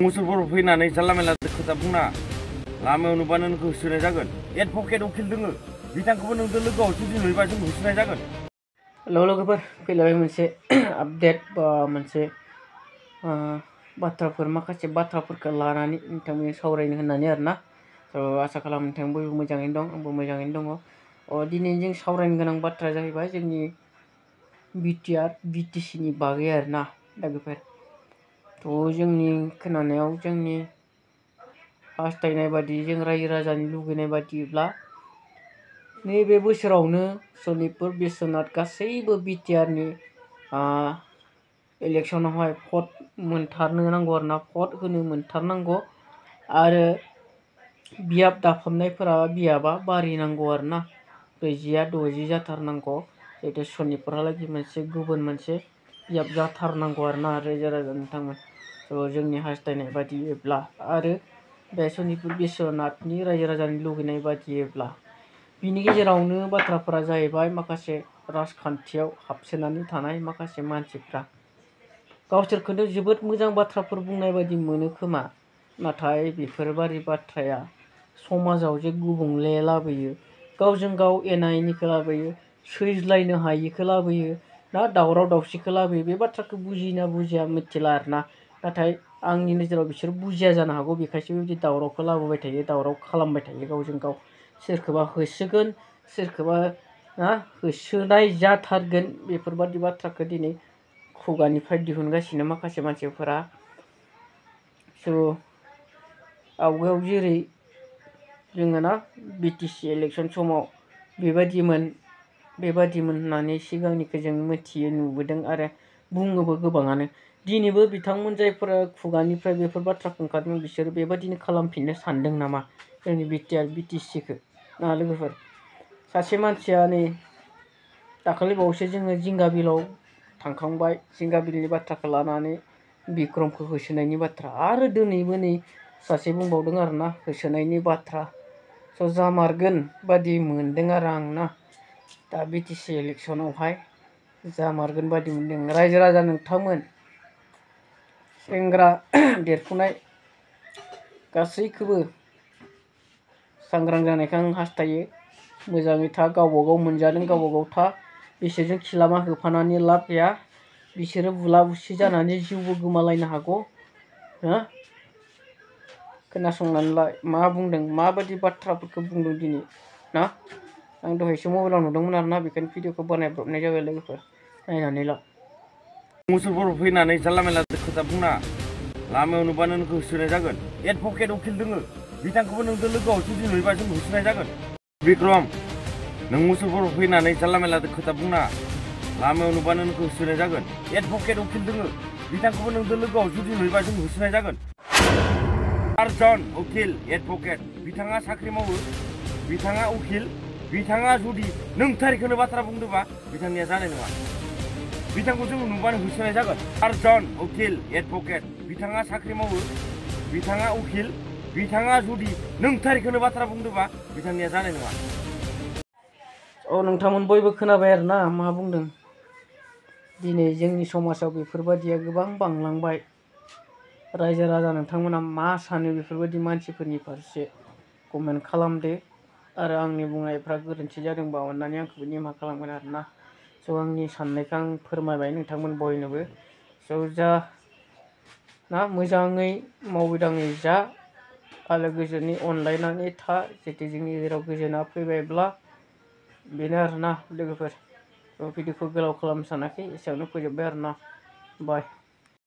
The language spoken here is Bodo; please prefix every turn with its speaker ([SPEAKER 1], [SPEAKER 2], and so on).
[SPEAKER 1] मुसुरफोर फैनानै जानला मेनला खोथा बुंना लामायाव नुबानो नोंखौ होसोनाय जागोन। एडभकेट उकिल दोङो बिथांखौबो नोंजों लोगोआव जुदि नुयोबा जों होसोनाय जागोन।
[SPEAKER 2] हेलौ लोगोफोर, फैलायबाय मोनसे आपडेट बा मोनसे बाथ्राफोर माखासे बाथ्राफोरखौ लानानै नोंथांमोनजों सावरायनो होननानै आरोना। आसा खालामो नोंथां बयबो मोजाङैनो दं, आंबो मोजाङैनो दङ। दिनै जों सावरायनो गोनां बाथ्राया जाहैबाय जोंनि बिटिसिनि बागै आरोना लोगोफोर। जोंनि खोनानायाव जोंनि हास्थायनाय बादि जों रायजो राजानि लुगैनाय बादिब्ला नैबे बोसोरावनो सनितपुर बिश्वनाथ गासैबो बिटिआरनि इलेक्सनावहाय भट मोनथारनो नांगौ आरोना, भट होनो मोनथारनांगौ आरो बियाब दाफामनायफोरा बियाबा बारिनांगौ आरोना, 40-60 जाथारनांगौ। जिहेतु सनितपुरहालागै मोनसे गुबुन मोनसे बियाब जाथारनांगौ आरोना रायजो राजा नोंथांमोन। जोंनि हास्थायनाय बादियैब्ला आरो बे सनितपुर बिश्वनाथनि रायजो राजानि लुगैनाय बादियैब्ला बिनि गेजेरावनो बाथ्राफोरा जाहैबाय माखासे राजखान्थियाव हाबसोनानै थानाय माखासे मानसिफ्रा गावसोरखौनो जोबोद मोजां बाथ्राफोर बुंनाय बायदि मोनो खोमा, नाथाय बेफोरबादि बाथ्राया समाजाव जे गुबुंले लाबोयो, गावजों गाव एना एनिखौ लाबोयो, सैज्लायनो हायिखौ लाबोयो ना दावराव दावसिखौ लाबोयो, बे बाथ्राखौ बुजिना बुजिया मिथिला आरोना। नाथाय आंनि नोजोराव बिसोर बुजिया जानो हागौ, बेखायसो बेबायदि दावरावखौ लाबोबाय थायो, दावराव खालामबाय थायो गावजों गाव। सोरखौबा होसोगोन, सोरखौबा होसोनाय जाथारगोन, बेफोरबादि बाथ्राखौ दिनै खुगानिफ्राय दिहुनगासिनो माखासे मानसिफोरा। आवगायाव जेरै जोङो ना बिटिसि इलेक्सन समाव बेबायदिमोन होननानै सिगांनिखौ जों मिथियो, नुबोदों आरो बुङोबो गोबाङानो। दिनैबो बिथांमोन जायफोरा खुगानिफ्राय बेफोर बाथ्राखौ ओंखारदों बिसोर बेबायदिनो खालामफिननो सानदों नामा जोंनि बिटिसिखौ ना लोगोफोर? सासे मानसिया नै दाखालि बावैसो जोङो जिंगा बिलाव थांखांबाय, जिंगा बिलनि बाथ्राखौ लानानै बिक्रमखौ होसोनायनि बाथ्रा, आरो दिनैबो नै सासे बुंबावदों आरोना होसोनायनि बाथ्रा। जामारगोन बादि मोनदों आरो आं ना, दा बिटिसि इलेक्सनावहाय जामारगोन बादि मोनदों। रायजो राजा नोंथांमोन, सेंग्रा देरफुनाय गासैखौबो सांग्रां जानायखौ आं हास्थायो। मोजाङै था, गावबा गाव मोनजादों गावबा गाव था, बिसोरजों खिलामा होफानानै लाब गैया। बिसोरो बुला बुसि जानानै जिउबो गोमालायनो हागौ। खोनासंनानै ला मा बुंदों, माबायदि बाथ्राफोरखौ बुंदों दिनै ना। आं दहायसो मबाइलाव नुदोंमोन आरोना, बेखायनो भिडिअखौ बानायब्रबनाय जाबाय लोगोफोर, नायनानै ला।
[SPEAKER 1] मुसुरफोर फैनानै जानला मेनला खोथा बुंना लामायाव नुबानो नोंखौ होसोनाय जागोन। एडभकेट उकिल दोङो बिथांखौबो नोंजों लोगोआव जुदि नुयोबा जों होसोनाय जागोन। बिक्रम, नों मुसुरफोर फैनानै जानला मेनला खोथा बुंना लामायाव नुबानो नोंखौ होसोनाय जागोन। एडभकेट उकिल दोङो बिथांखौबो नोंजों लोगोआव जुदि नुयोबा जों होसोनाय जागोन। आर्जन उकिल एडभकेट, बिथाङा साख्रि मावो, बिथाङा उकिल, बिथाङा जुदि नोंथारिखौनो बाथ्रा बुंदोंबा बिथांनिया जानाय नङा। बिथांखौ जों नुबानो होसोनाय जागोन। आर्जन उकिल एडभकेट, बिथाङा साख्रि मावो, बिथाङा उकिल, बिथाङा जुदि नोंथारिखौनो बाथ्रा बुंदोंबा बिथांनिया जानाय नङा।
[SPEAKER 2] नोंथांमोन बयबो खोनाबाय आरोना मा बुंदों। दिनै जोंनि समाजाव बेफोरबायदिया गोबां बांलांबाय। रायजो राजा नोंथांमोना मा सानो बेफोरबायदि मानसिफोरनि फारसे कमेन्ट खालामदो, आरो आंनि बुंनायफ्रा गोरोन्थि जादोंबा अननानै आंखौबो निमाहा खालामगोन आरोना। आंनि साननायखौ आं फोरमायबाय नोंथांमोन बयनोबो। जा ना मोजाङै मावै दाङै जा, आलो गोजोनै अनलायनानै था, जिहेतु जोंनि गेजेराव गोजोना फैबायब्ला बेनो आरोना लोगोफोर। भिडिअखौ गोलाव खालामनो सानाखै, एसेयावनो फोजोबबाय आरोना। बाय।